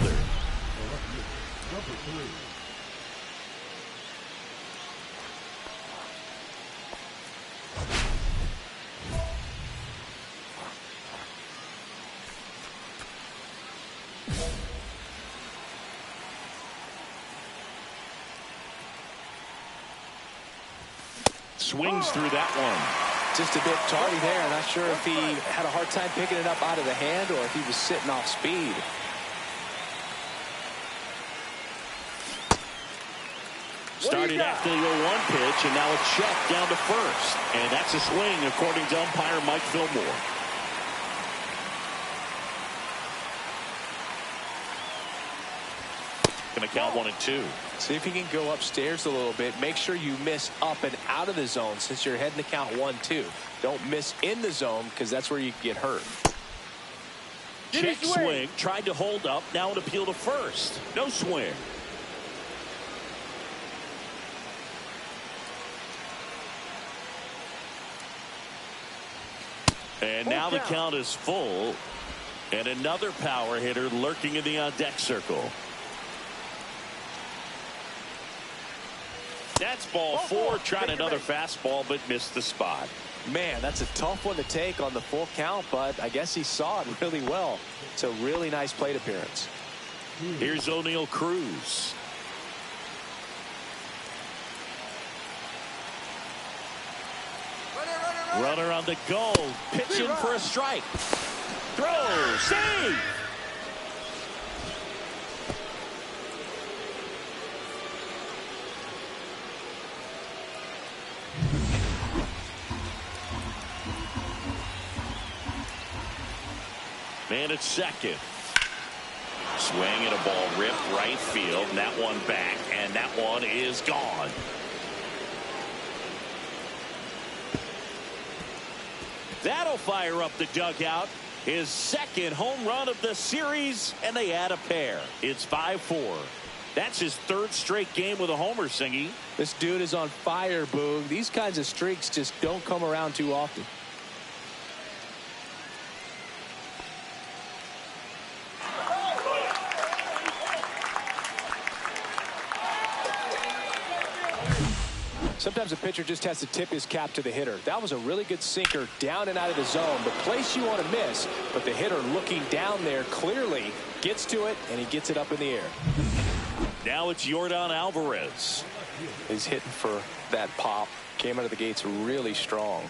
Number 3. Swings through that one. Just a bit tardy there. Not sure if he had a hard time picking it up out of the hand or if he was sitting off speed. Started after the 0-1 pitch, and now a check down to first. And that's a swing, according to umpire Mike Fillmore. Going to count 1-2. See if you can go upstairs a little bit. Make sure you miss up and out of the zone since you're heading to count 1-2. Don't miss in the zone because that's where you get hurt. Check swing. Tried to hold up. Now an appeal to first. No swing. And now the count is full. And another power hitter lurking in the on-deck circle. That's ball 4. Tried another fastball, but missed the spot. Man, that's a tough one to take on the full count, but I guess he saw it really well. It's a really nice plate appearance. Here's O'Neal Cruz. Runner on the go. Pitching for a strike. Throw. Save. Man at second. Swing and a ball ripped right field. And that one back. And that one is gone. That'll fire up the dugout. His second home run of the series, and they add a pair. It's 5-4. That's his third straight game with a homer, Singy. This dude is on fire, Boog. These kinds of streaks just don't come around too often. Sometimes a pitcher just has to tip his cap to the hitter. That was a really good sinker down and out of the zone. The place you want to miss, but the hitter looking down there clearly gets to it, and he gets it up in the air. Now it's Yordan Alvarez. He's hitting for that pop. Came out of the gates really strong.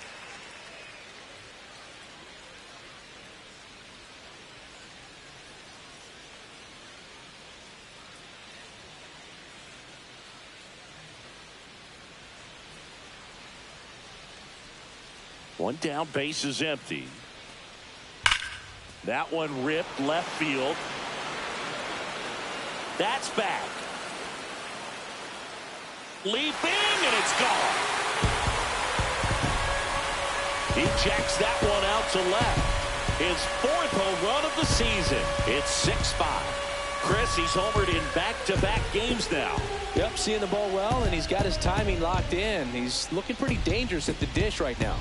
One down, base is empty. That one ripped left field. That's back. Leaping, and it's gone. He jacks that one out to left. His 4th home run of the season. It's 6-5. Chris, he's homered in back-to-back games now. Yep, seeing the ball well, and he's got his timing locked in. He's looking pretty dangerous at the dish right now.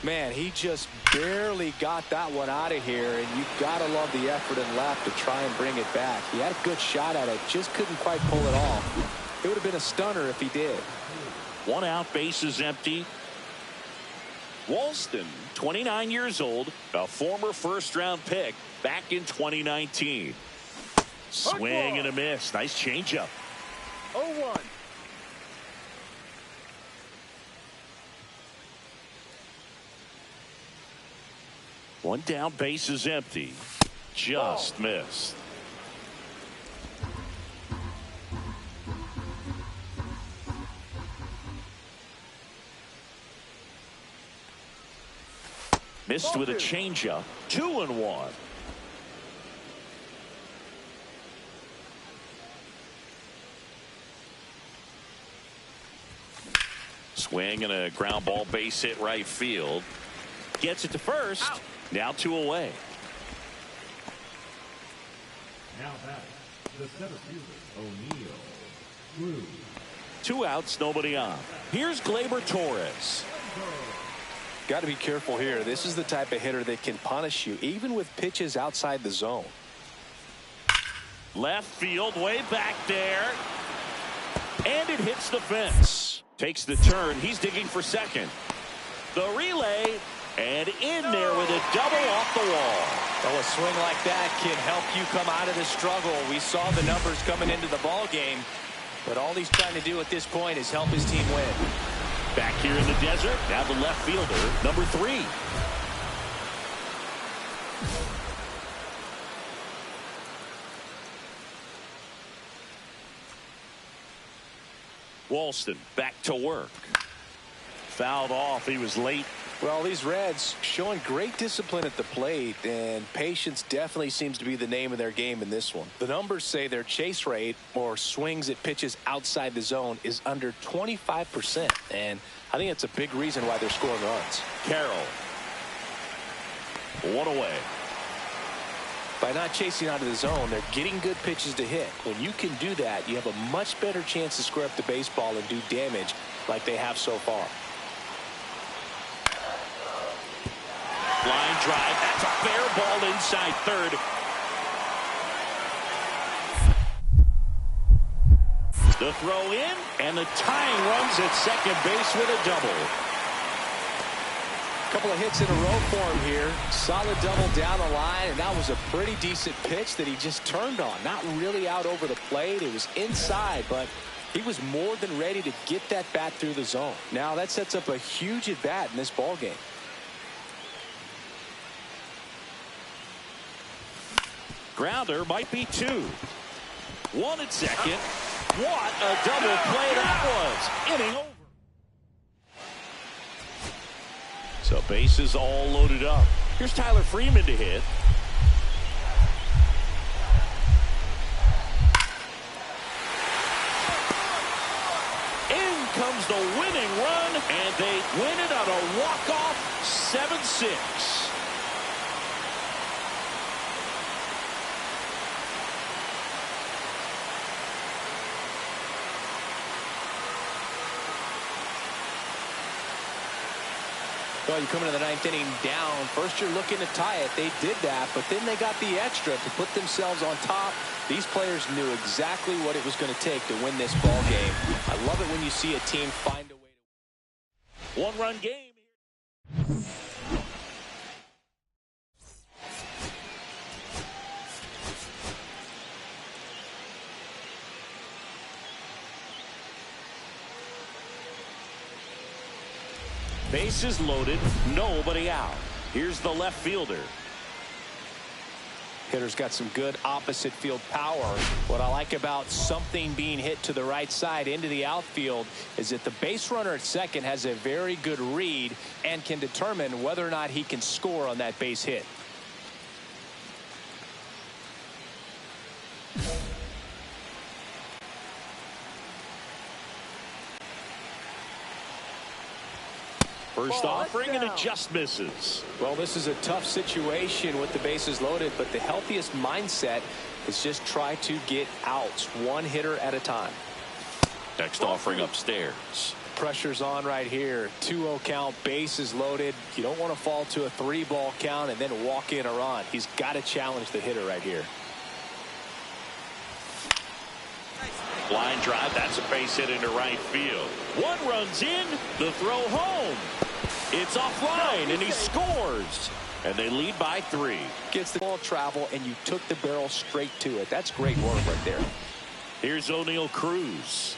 Man, he just barely got that one out of here, and you've got to love the effort and left to try and bring it back. He had a good shot at it, just couldn't quite pull it off. It would have been a stunner if he did. One out, base is empty. Walston, 29 years old, a former first-round pick back in 2019. Swing and a miss. Nice changeup. 0-1. One down, base is empty. Just missed. Missed with a changeup. 2-1. Swing and a ground ball, base hit right field. Gets it to first. Out. Now 2 away. Now back, the center fielder, O'Neill. Cruz. 2 outs, nobody on. Here's Gleyber Torres. Got to be careful here. This is the type of hitter that can punish you, even with pitches outside the zone. Left field, way back there. And it hits the fence. Takes the turn. He's digging for second. The relay. And in there with a double off the wall. Well, a swing like that can help you come out of the struggle. We saw the numbers coming into the ball game, but all he's trying to do at this point is help his team win. Back here in the desert, now the left fielder, number 3. Walston back to work. Fouled off. He was late. Well, these Reds showing great discipline at the plate, and patience definitely seems to be the name of their game in this one. The numbers say their chase rate, or swings at pitches outside the zone, is under 25%, and I think it's a big reason why they're scoring runs. Carroll. 1 away. By not chasing out of the zone, they're getting good pitches to hit. When you can do that, you have a much better chance to square up the baseball and do damage like they have so far. Line drive. That's a fair ball inside third. The throw in, and the tying runs at second base with a double. Couple of hits in a row for him here. Solid double down the line, and that was a pretty decent pitch that he just turned on. Not really out over the plate. It was inside, but he was more than ready to get that bat through the zone. Now that sets up a huge at bat in this ball game. Grounder might be 2. 1 at second. What a double play that was. Inning over. So bases all loaded up. Here's Tyler Freeman to hit. In comes the winning run, and they win it on a walk-off 7-6. Well, you come into the 9th inning down. First, you're looking to tie it. They did that, but then they got the extra to put themselves on top. These players knew exactly what it was going to take to win this ball game. I love it when you see a team find a way to win. 1-run game. Bases loaded, nobody out. Here's the left fielder. Hitter's got some good opposite field power. What I like about something being hit to the right side into the outfield is that the base runner at second has a very good read and can determine whether or not he can score on that base hit. First offering, and it just misses. Well, this is a tough situation with the bases loaded, but the healthiest mindset is just try to get outs one hitter at a time. Next offering upstairs. Pressure's on right here. 2-0 count, bases loaded. You don't want to fall to a 3-ball count and then walk in a run. He's got to challenge the hitter right here. Line drive, that's a base hit into right field. One runs in, the throw home. It's offline, and he scores. And they lead by 3. Gets the ball travel, and you took the barrel straight to it. That's great work right there. Here's O'Neal Cruz.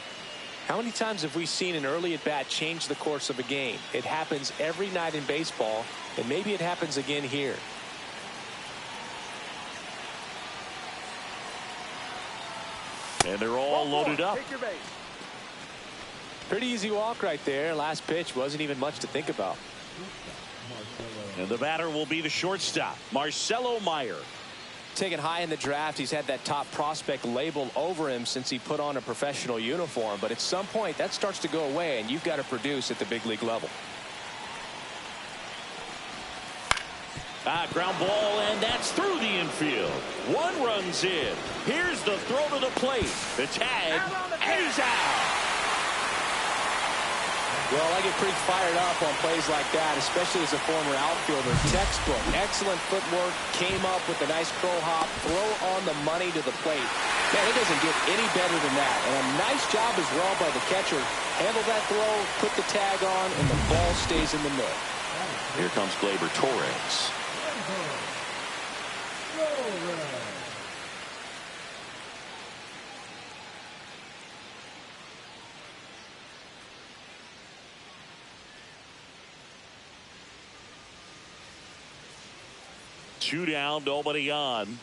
How many times have we seen an early at-bat change the course of a game? It happens every night in baseball, and maybe it happens again here. And they're all loaded up. Take your base. Pretty easy walk right there. Last pitch wasn't even much to think about. And the batter will be the shortstop, Marcelo Meyer. Taken high in the draft, he's had that top prospect label over him since he put on a professional uniform. But at some point, that starts to go away, and you've got to produce at the big league level. Ground ball, and that's through the infield. One runs in. Here's the throw to the plate. The tag, and he's out. Well, I get pretty fired up on plays like that, especially as a former outfielder. Textbook, excellent footwork, came up with a nice crow hop, throw on the money to the plate. Man, it doesn't get any better than that. And a nice job as well by the catcher. Handle that throw, put the tag on, and the ball stays in the middle. Here comes Gleyber Torres. Two down, nobody on.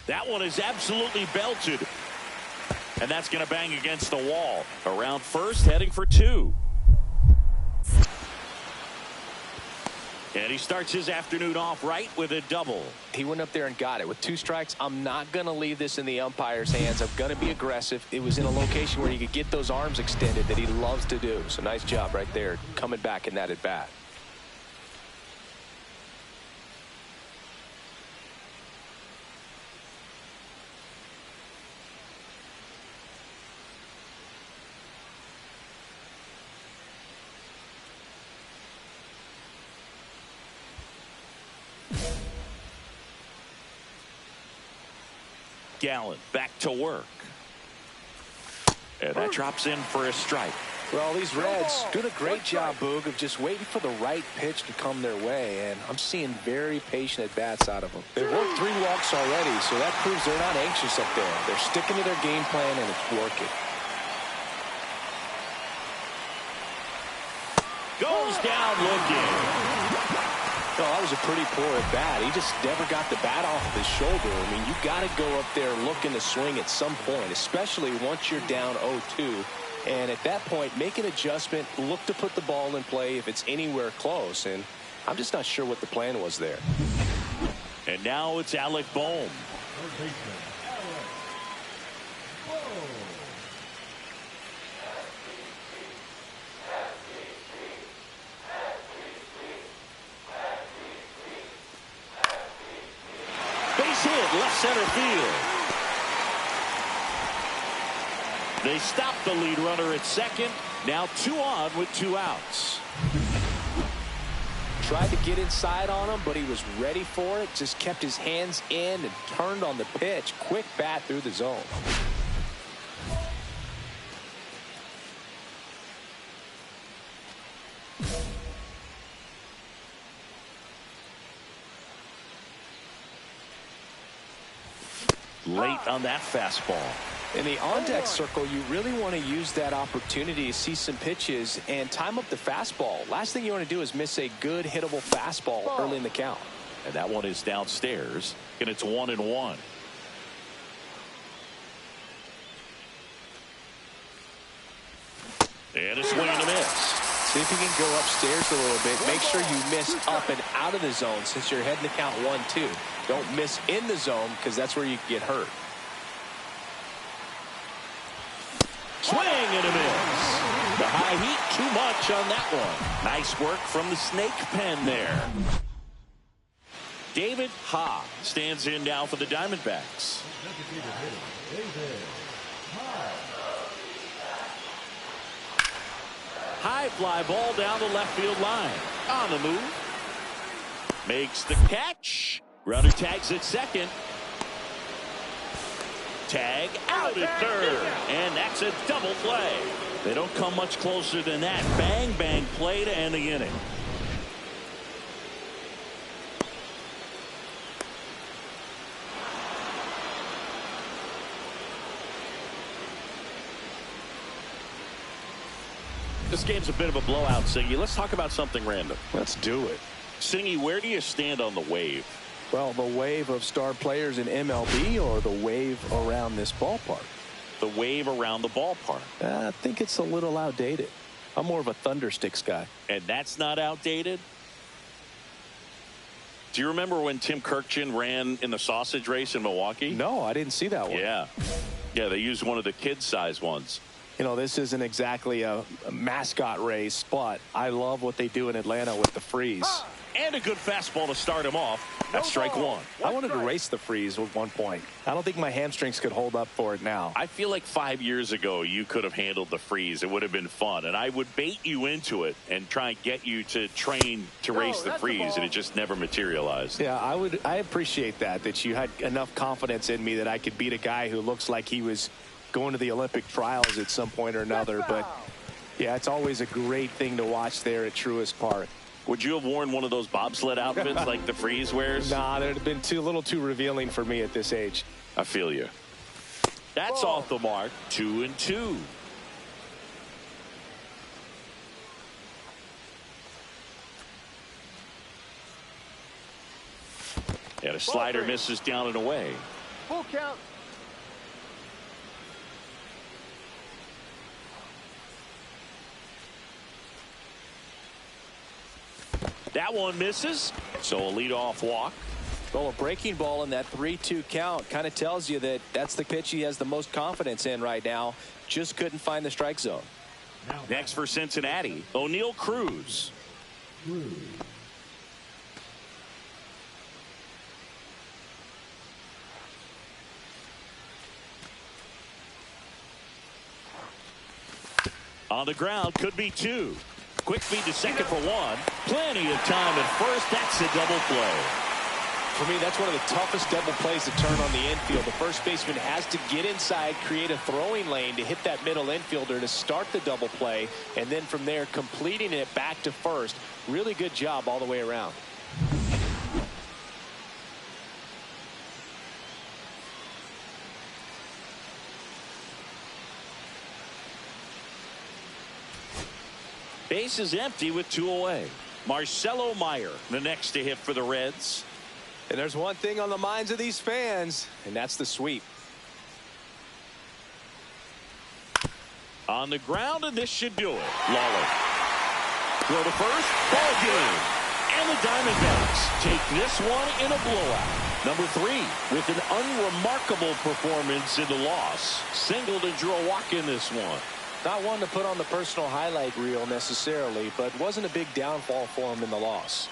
That one is absolutely belted. And that's going to bang against the wall. Around first, heading for 2. And he starts his afternoon off right with a double. He went up there and got it. With 2 strikes, I'm not going to leave this in the umpire's hands. I'm going to be aggressive. It was in a location where he could get those arms extended that he loves to do. So nice job right there, coming back in that at bat. Gallen back to work. And that drops in for a strike. Well, these Reds doing a great job, Boog, of just waiting for the right pitch to come their way, and I'm seeing very patient at-bats out of them. They've worked 3 walks already, so that proves they're not anxious up there. They're sticking to their game plan, and it's working. Goes down looking. Oh, that was a pretty poor at-bat. He just never got the bat off of his shoulder. I mean, you got to go up there looking to swing at some point, especially once you're down 0-2. And at that point, make an adjustment, look to put the ball in play if it's anywhere close. And I'm just not sure what the plan was there. And now it's Alec Bohm. Hit left center field. They stop the lead runner at second. Now 2 on with 2 outs. Tried to get inside on him, but he was ready for it. Just kept his hands in and turned on the pitch. Quick bat through the zone. Late on that fastball. In the on-deck circle, you really want to use that opportunity to see some pitches and time up the fastball. Last thing you want to do is miss a good hittable fastball early in the count. And that one is downstairs, and it's 1-1. And a swing and a miss. See if you can go upstairs a little bit. Make sure you miss up and out of the zone since you're heading to count 1-2. Don't miss in the zone because that's where you can get hurt. Swing and a miss. The high heat, too much on that one. Nice work from the snake pen there. David Ha stands in now for the Diamondbacks. High fly ball down the left field line. On the move. Makes the catch. Runner tags at second. Tag out at third. And that's a double play. They don't come much closer than that. Bang, bang play to end the inning. This game's a bit of a blowout, Singy. Let's talk about something random. Let's do it. Singy, where do you stand on the wave? Well, the wave of star players in MLB or the wave around this ballpark? The wave around the ballpark. I think it's a little outdated. I'm more of a Thundersticks guy. And that's not outdated? Do you remember when Tim Kirkjian ran in the sausage race in Milwaukee? No, I didn't see that one. Yeah. Yeah, they used one of the kid-size ones. You know, this isn't exactly a mascot race, but I love what they do in Atlanta with the freeze. And a good fastball to start him off. That's strike one. I wanted to race the freeze at one point. I don't think my hamstrings could hold up for it now. I feel like 5 years ago you could have handled the freeze. It would have been fun. And I would bait you into it and try and get you to train to race the freeze, and it just never materialized. Yeah, I appreciate that you had enough confidence in me that I could beat a guy who looks like he was going to the Olympic trials at some point or another. But yeah, it's always a great thing to watch there at Truist Park. Would you have worn one of those bobsled outfits like the freeze wears? Nah, they'd have been a little too revealing for me at this age. I feel you. That's off the mark. 2-2. And a slider misses down and away. Full count. That one misses, so a leadoff walk. Well, a breaking ball in that 3-2 count kind of tells you that that's the pitch he has the most confidence in right now. Just couldn't find the strike zone. Next for Cincinnati, O'Neal Cruz. On the ground, could be two. Quick feed to second for one. Plenty of time at first. That's a double play. For me, that's one of the toughest double plays to turn on the infield. The first baseman has to get inside, create a throwing lane to hit that middle infielder to start the double play, and then from there completing it back to first. Really good job all the way around. Base is empty with two away. Marcelo Meyer, the next to hit for the Reds. And there's one thing on the minds of these fans, and that's the sweep. On the ground, and this should do it. Lawler. Throw to first. Ball game. And the Diamondbacks take this one in a blowout. Number 3 with an unremarkable performance in the loss. Singled and drew a walk in this one. Not one to put on the personal highlight reel necessarily, but wasn't a big downfall for him in the loss.